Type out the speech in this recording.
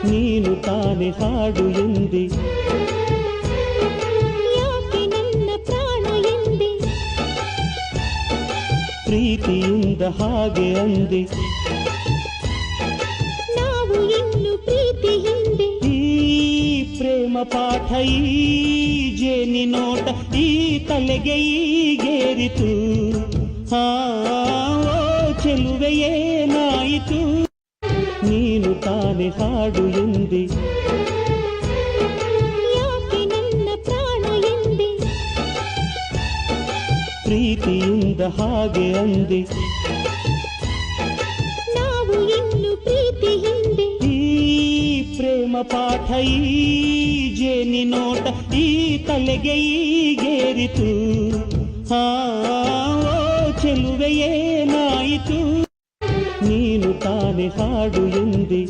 ನೀನು ತಾನೆ ಹಾಡು ಎಂದೆ, ಯಾಕೆ ನನ್ನ ಪ್ರಾಣ ಎಂದೆ, ಪ್ರೀತಿಯಿಂದ ಹಾಗೆ ಅಂದೆ, ನಾವು ಇನ್ನು ಪ್ರೀತಿ ಹಿಂದೆ. ಈ ಪ್ರೇಮ ಪಾಠ ಈ ಜೇನಿ ನೋಟ ಈ ತಲೆಗೆ ಈಗೇರಿತು. ಓ ಚೆಲುವೆ ಏನಾಯಿತು, ನೀನು ತಾನೆ ಹಾಡು ಎಂದೆ, ಯಾಕೆ ನನ್ನ ಪ್ರಾಣ ಎಂದೆ, ಪ್ರೀತಿಯಿಂದ ಹಾಗೆ ಅಂದೆ, ನಾವು ಇನ್ನು ಪ್ರೀತಿ ಹಿಂದೆ. ಈ ಪ್ರೇಮ ಪಾಠ ಈ ಜೇನಿ ನೋಟ ಈ ತಲೆಗೆ ಈಗೇರಿತು. ಓ ಚೆಲುವೆ ಏನಾಯಿತು, ನೀನು ತಾನೆ ಹಾಡು ಎಂದೆ.